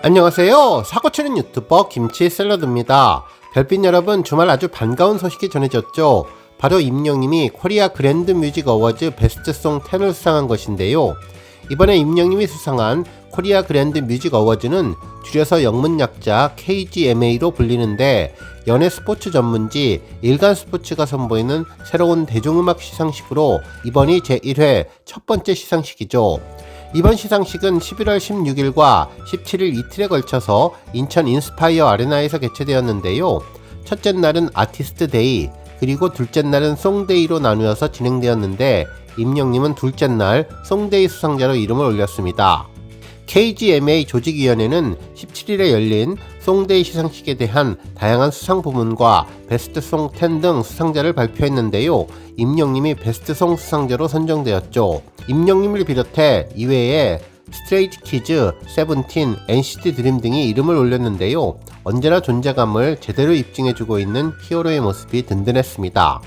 안녕하세요. 사고치는 유튜버 김치샐러드입니다. 별빛 여러분, 주말 아주 반가운 소식이 전해졌죠. 바로 임영님이 코리아 그랜드 뮤직 어워즈 베스트송 10을 수상한 것인데요. 이번에 임영님이 수상한 코리아 그랜드 뮤직 어워즈는 줄여서 영문 약자 KGMA로 불리는데, 연예 스포츠 전문지 일간 스포츠가 선보이는 새로운 대중음악 시상식으로 이번이 제1회 첫 번째 시상식이죠. 이번 시상식은 11월 16일과 17일 이틀에 걸쳐서 인천 인스파이어 아레나에서 개최되었는데요. 첫째 날은 아티스트 데이, 그리고 둘째 날은 송데이로 나누어서 진행되었는데, 임영님은 둘째 날 송데이 수상자로 이름을 올렸습니다. KGMA 조직위원회는 17일에 열린 송데이 시상식에 대한 다양한 수상 부문과 베스트송 10 등 수상자를 발표했는데요. 임영님이 베스트송 수상자로 선정되었죠. 임영님을 비롯해 이외에 스트레이트키즈, 세븐틴, NCT 드림 등이 이름을 올렸는데요. 언제나 존재감을 제대로 입증해주고 있는 히어로의 모습이 든든했습니다.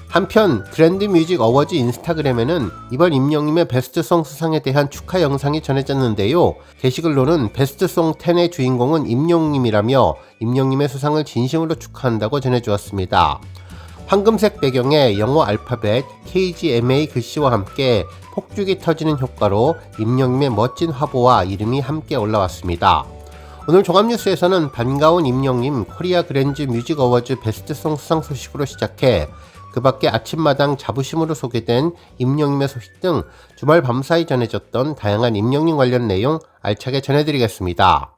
한편 그랜드 뮤직 어워즈 인스타그램에는 이번 임영님의 베스트송 수상에 대한 축하 영상이 전해졌는데요. 게시글로는 베스트송 10의 주인공은 임영님이라며 임영님의 수상을 진심으로 축하한다고 전해주었습니다. 황금색 배경에 영어 알파벳 KGMA 글씨와 함께 폭죽이 터지는 효과로 임영님의 멋진 화보와 이름이 함께 올라왔습니다. 오늘 종합뉴스에서는 반가운 임영님 코리아 그랜드 뮤직 어워즈 베스트송 수상 소식으로 시작해 그 밖에 아침마당 자부심으로 소개된 임영님의 소식 등 주말 밤사이 전해졌던 다양한 임영님 관련 내용 알차게 전해드리겠습니다.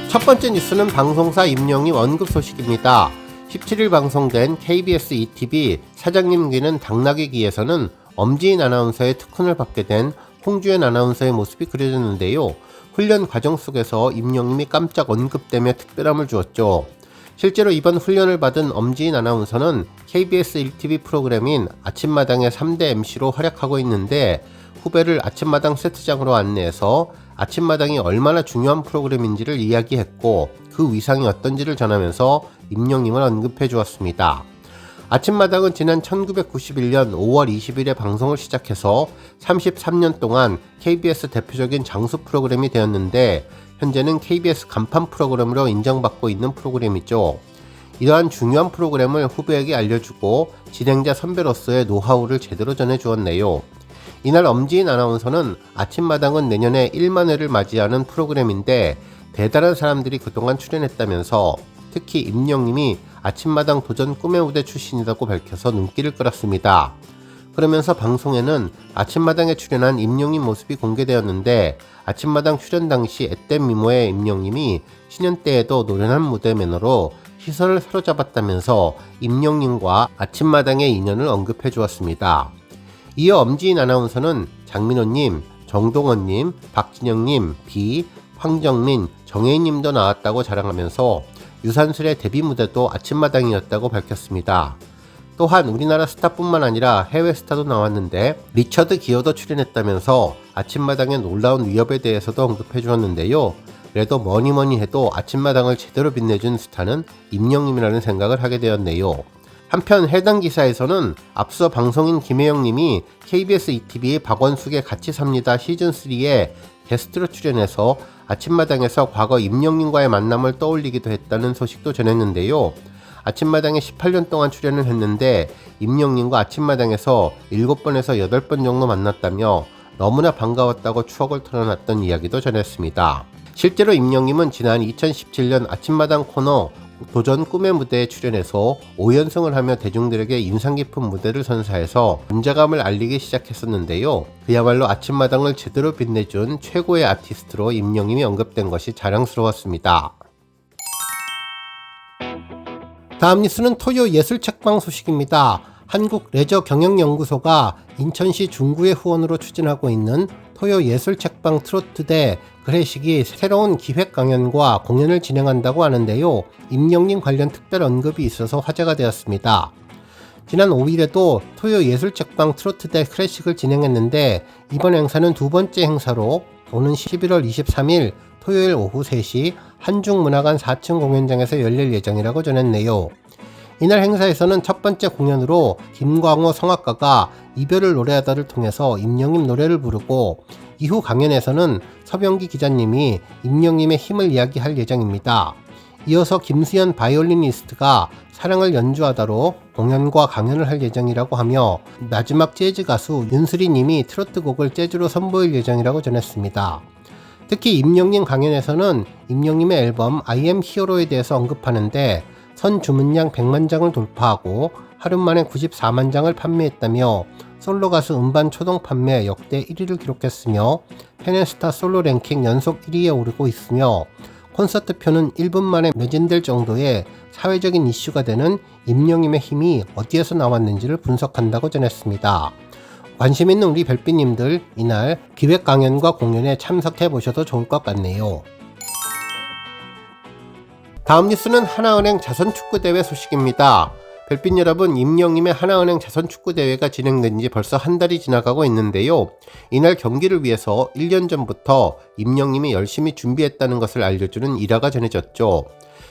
첫 번째 뉴스는 방송사 임영님 언급 소식입니다. 17일 방송된 KBS ETV 사장님 귀는 당나귀 귀에서는 엄지인 아나운서의 특훈을 받게 된 홍주연 아나운서의 모습이 그려졌는데요. 훈련 과정 속에서 임영님이 깜짝 언급되며 특별함을 주었죠. 실제로 이번 훈련을 받은 엄지인 아나운서는 KBS 1TV 프로그램인 아침마당의 3대 MC로 활약하고 있는데, 후배를 아침마당 세트장으로 안내해서 아침마당이 얼마나 중요한 프로그램인지를 이야기했고 그 위상이 어떤지를 전하면서 임영님을 언급해 주었습니다. 아침마당은 지난 1991년 5월 20일에 방송을 시작해서 33년 동안 KBS 대표적인 장수 프로그램이 되었는데, 현재는 KBS 간판 프로그램으로 인정받고 있는 프로그램이죠. 이러한 중요한 프로그램을 후배에게 알려주고 진행자 선배로서의 노하우를 제대로 전해주었네요. 이날 엄지인 아나운서는 아침마당은 내년에 1만 회를 맞이하는 프로그램인데 대단한 사람들이 그동안 출연했다면서 특히 임영님이 아침마당 도전 꿈의 무대 출신이라고 밝혀서 눈길을 끌었습니다. 그러면서 방송에는 아침마당에 출연한 임영님 모습이 공개되었는데, 아침마당 출연 당시 앳된 미모의 임영님이 신년 때에도 노련한 무대 매너로 시선을 사로잡았다면서 임영님과 아침마당의 인연을 언급해 주었습니다. 이어 엄지인 아나운서는 장민호님, 정동원님, 박진영님, 비, 황정민, 정혜인님도 나왔다고 자랑하면서 유산슬의 데뷔 무대도 아침마당이었다고 밝혔습니다. 또한 우리나라 스타뿐만 아니라 해외 스타도 나왔는데 리처드 기어도 출연했다면서 아침마당의 놀라운 위협에 대해서도 언급해 주었는데요. 그래도 뭐니뭐니 해도 아침마당을 제대로 빛내준 스타는 임영님이라는 생각을 하게 되었네요. 한편 해당 기사에서는 앞서 방송인 김혜영님이 KBS ETV의 박원숙의 같이 삽니다 시즌3에 게스트로 출연해서 아침마당에서 과거 임영님과의 만남을 떠올리기도 했다는 소식도 전했는데요. 아침마당에 18년 동안 출연을 했는데 임영님과 아침마당에서 7번에서 8번 정도 만났다며 너무나 반가웠다고 추억을 털어놨던 이야기도 전했습니다. 실제로 임영님은 지난 2017년 아침마당 코너 도전 꿈의 무대에 출연해서 5연승을 하며 대중들에게 인상 깊은 무대를 선사해서 존재감을 알리기 시작했었는데요. 그야말로 아침마당을 제대로 빛내준 최고의 아티스트로 임영님이 언급된 것이 자랑스러웠습니다. 다음 뉴스는 토요 예술책방 소식입니다. 한국레저경영연구소가 인천시 중구의 후원으로 추진하고 있는 토요 예술책방 트로트대 클래식이 새로운 기획 강연과 공연을 진행한다고 하는데요. 임영님 관련 특별 언급이 있어서 화제가 되었습니다. 지난 5일에도 토요 예술책방 트로트대 클래식을 진행했는데, 이번 행사는 두 번째 행사로 오는 11월 23일 토요일 오후 3시 한중문화관 4층 공연장에서 열릴 예정이라고 전했네요. 이날 행사에서는 첫 번째 공연으로 김광호 성악가가 이별을 노래하다를 통해서 임영님 노래를 부르고, 이후 강연에서는 서병기 기자님이 임영님의 힘을 이야기할 예정입니다. 이어서 김수현 바이올리니스트가 사랑을 연주하다로 공연과 강연을 할 예정이라고 하며 마지막 재즈 가수 윤수리님이 트로트 곡을 재즈로 선보일 예정이라고 전했습니다. 특히 임영님 강연에서는 임영님의 앨범 I am Hero에 대해서 언급하는데 선 주문량 100만 장을 돌파하고 하루 만에 94만 장을 판매했다며 솔로 가수 음반 초동 판매 역대 1위를 기록했으며 페네스타 솔로 랭킹 연속 1위에 오르고 있으며 콘서트표는 1분 만에 매진될 정도의 사회적인 이슈가 되는 임영님의 힘이 어디에서 나왔는지를 분석한다고 전했습니다. 관심 있는 우리 별빛님들 이날 기획 강연과 공연에 참석해 보셔도 좋을 것 같네요. 다음 뉴스는 하나은행 자선축구대회 소식입니다. 별빛 여러분, 임영님의 하나은행 자선축구대회가 진행된 지 벌써 한 달이 지나가고 있는데요. 이날 경기를 위해서 1년 전부터 임영님이 열심히 준비했다는 것을 알려주는 일화가 전해졌죠.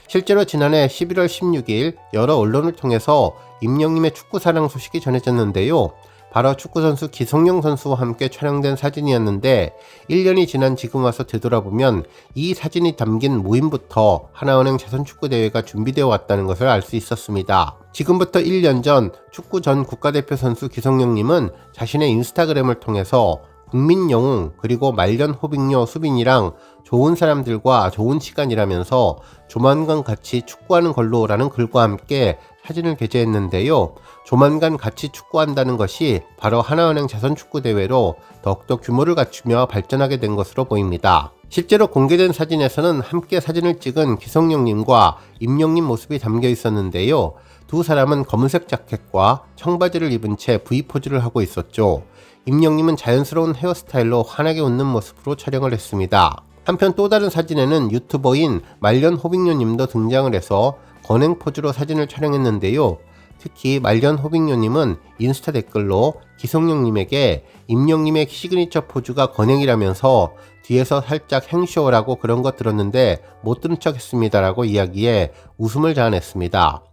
실제로 지난해 11월 16일 여러 언론을 통해서 임영님의 축구사랑 소식이 전해졌는데요. 바로 축구선수 기성용 선수와 함께 촬영된 사진이었는데 1년이 지난 지금 와서 되돌아보면 이 사진이 담긴 모임부터 하나은행 자선축구대회가 준비되어 왔다는 것을 알 수 있었습니다. 지금부터 1년 전 축구 전 국가대표 선수 기성용님은 자신의 인스타그램을 통해서 국민 영웅 그리고 말년 호빙녀 수빈이랑 좋은 사람들과 좋은 시간이라면서 조만간 같이 축구하는 걸로 라는 글과 함께 사진을 게재했는데요. 조만간 같이 축구한다는 것이 바로 하나은행 자선축구대회로 더욱더 규모를 갖추며 발전하게 된 것으로 보입니다. 실제로 공개된 사진에서는 함께 사진을 찍은 기성용님과 임영님 모습이 담겨 있었는데요. 두 사람은 검은색 자켓과 청바지를 입은 채 V포즈를 하고 있었죠. 임영님은 자연스러운 헤어스타일로 환하게 웃는 모습으로 촬영을 했습니다. 한편 또 다른 사진에는 유튜버인 말년 호빙녀님도 등장을 해서 건행 포즈로 사진을 촬영했는데요. 특히 말년 호빙녀님은 인스타 댓글로 기성용님에게 임영님의 시그니처 포즈가 건행이라면서 뒤에서 살짝 행쇼라고 그런 거 들었는데 못 들은 척 했습니다 라고 이야기해 웃음을 자아냈습니다.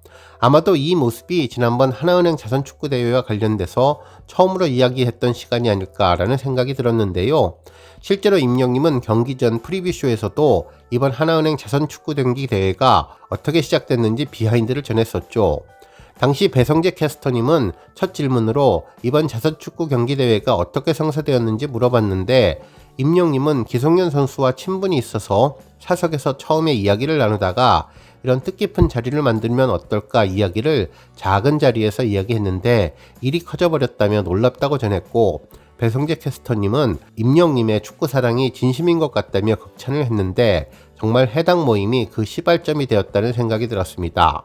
아마도 이 모습이 지난번 하나은행 자선축구대회와 관련돼서 처음으로 이야기했던 시간이 아닐까라는 생각이 들었는데요. 실제로 임영님은 경기 전 프리뷰쇼에서도 이번 하나은행 자선축구경기 대회가 어떻게 시작됐는지 비하인드를 전했었죠. 당시 배성재 캐스터님은 첫 질문으로 이번 자선축구 경기대회가 어떻게 성사되었는지 물어봤는데 임영님은 기성용 선수와 친분이 있어서 사석에서 처음에 이야기를 나누다가 이런 뜻깊은 자리를 만들면 어떨까 이야기를 작은 자리에서 이야기했는데 일이 커져버렸다며 놀랍다고 전했고, 배성재 캐스터님은 임영님의 축구 사랑이 진심인 것 같다며 극찬을 했는데 정말 해당 모임이 그 시발점이 되었다는 생각이 들었습니다.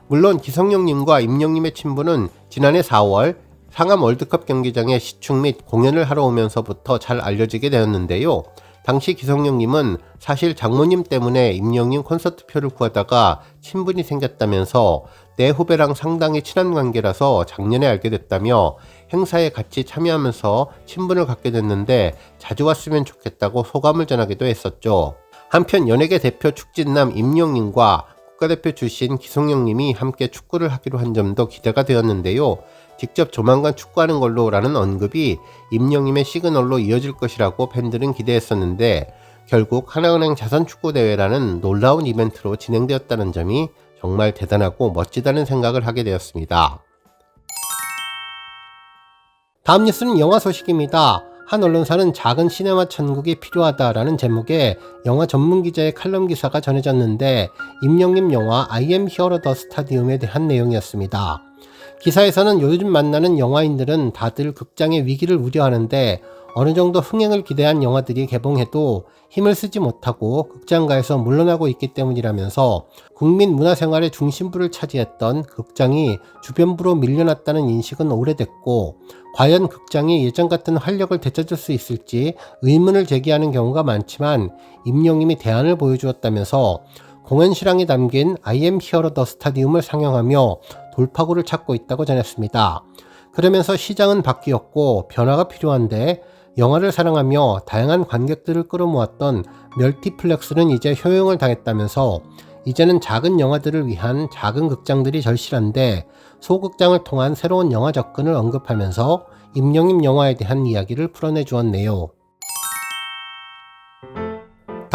물론 기성용님과 임영님의 친분은 지난해 4월 상암 월드컵 경기장에 시축 및 공연을 하러 오면서부터 잘 알려지게 되었는데요. 당시 기성용님은 사실 장모님 때문에 임영님 콘서트표를 구하다가 친분이 생겼다면서 내 후배랑 상당히 친한 관계라서 작년에 알게 됐다며 행사에 같이 참여하면서 친분을 갖게 됐는데 자주 왔으면 좋겠다고 소감을 전하기도 했었죠. 한편 연예계 대표 축진남 임영님과 국가대표 출신 기성용님이 함께 축구를 하기로 한 점도 기대가 되었는데요. 직접 조만간 축구하는 걸로 라는 언급이 임영님의 시그널로 이어질 것이라고 팬들은 기대했었는데 결국 하나은행 자선축구대회라는 놀라운 이벤트로 진행되었다는 점이 정말 대단하고 멋지다는 생각을 하게 되었습니다. 다음 뉴스는 영화 소식입니다. 한 언론사는 작은 시네마 천국이 필요하다라는 제목의 영화 전문 기자의 칼럼 기사가 전해졌는데 임영님 영화 I am Hero the Stadium에 대한 내용이었습니다. 기사에서는 요즘 만나는 영화인들은 다들 극장의 위기를 우려하는데 어느 정도 흥행을 기대한 영화들이 개봉해도 힘을 쓰지 못하고 극장가에서 물러나고 있기 때문이라면서 국민 문화생활의 중심부를 차지했던 극장이 주변부로 밀려났다는 인식은 오래됐고 과연 극장이 예전 같은 활력을 되찾을 수 있을지 의문을 제기하는 경우가 많지만 임영님이 대안을 보여주었다면서 공연 실황이 담긴 I am Hero the Stadium을 상영하며 돌파구를 찾고 있다고 전했습니다. 그러면서 시장은 바뀌었고 변화가 필요한데 영화를 사랑하며 다양한 관객들을 끌어모았던 멀티플렉스는 이제 효용을 당했다면서 이제는 작은 영화들을 위한 작은 극장들이 절실한데 소극장을 통한 새로운 영화 접근을 언급하면서 임영님 영화에 대한 이야기를 풀어내 주었네요.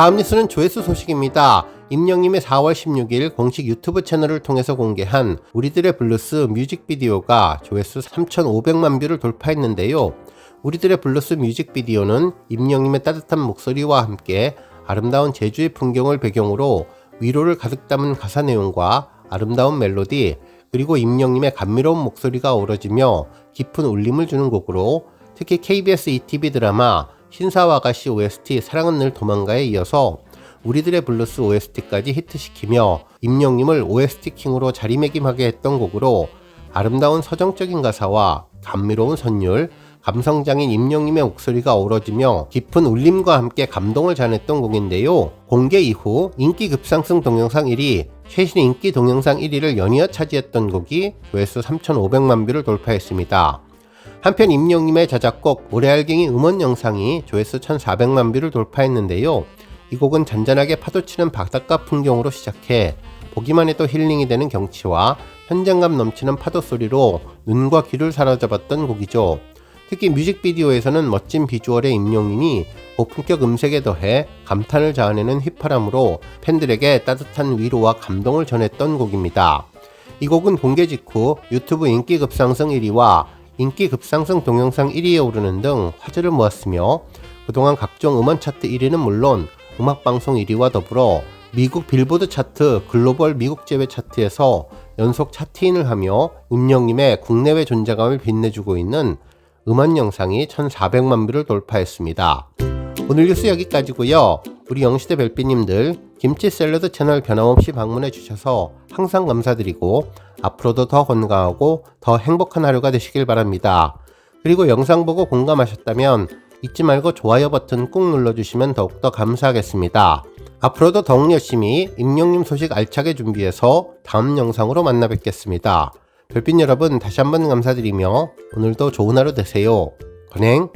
다음 뉴스는 조회수 소식입니다. 임영님의 4월 16일 공식 유튜브 채널을 통해서 공개한 우리들의 블루스 뮤직비디오가 조회수 3,500만 뷰를 돌파했는데요. 우리들의 블루스 뮤직비디오는 임영님의 따뜻한 목소리와 함께 아름다운 제주의 풍경을 배경으로 위로를 가득 담은 가사 내용과 아름다운 멜로디, 그리고 임영님의 감미로운 목소리가 어우러지며 깊은 울림을 주는 곡으로 특히 KBS ETV 드라마 신사와 아가씨 OST 사랑은 늘 도망가에 이어서 우리들의 블루스 OST까지 히트시키며 임영님을 OST 킹으로 자리매김하게 했던 곡으로 아름다운 서정적인 가사와 감미로운 선율, 감성장인 임영님의 목소리가 어우러지며 깊은 울림과 함께 감동을 자아냈던 곡인데요. 공개 이후 인기 급상승 동영상 1위, 최신 인기 동영상 1위를 연이어 차지했던 곡이 조회수 3,500만 뷰를 돌파했습니다. 한편 임영님의 자작곡 모래알갱이 음원 영상이 조회수 1,400만 뷰를 돌파했는데요. 이 곡은 잔잔하게 파도치는 바닷가 풍경으로 시작해 보기만 해도 힐링이 되는 경치와 현장감 넘치는 파도 소리로 눈과 귀를 사로잡았던 곡이죠. 특히 뮤직비디오에서는 멋진 비주얼의 임영님이 고품격 음색에 더해 감탄을 자아내는 휘파람으로 팬들에게 따뜻한 위로와 감동을 전했던 곡입니다. 이 곡은 공개 직후 유튜브 인기 급상승 1위와 인기 급상승 동영상 1위에 오르는 등 화제를 모았으며 그동안 각종 음원 차트 1위는 물론 음악방송 1위와 더불어 미국 빌보드 차트 글로벌 미국 제외 차트에서 연속 차트인을 하며 임영님의 국내외 존재감을 빛내주고 있는 음원 영상이 1,400만 뷰를 돌파했습니다. 오늘 뉴스 여기까지고요. 우리 영시대 별빛님들 김치 샐러드 채널 변함없이 방문해 주셔서 항상 감사드리고 앞으로도 더 건강하고 더 행복한 하루가 되시길 바랍니다. 그리고 영상 보고 공감하셨다면 잊지 말고 좋아요 버튼 꾹 눌러주시면 더욱더 감사하겠습니다. 앞으로도 더욱 열심히 임영님 소식 알차게 준비해서 다음 영상으로 만나 뵙겠습니다. 별빛 여러분 다시 한번 감사드리며 오늘도 좋은 하루 되세요. 건행!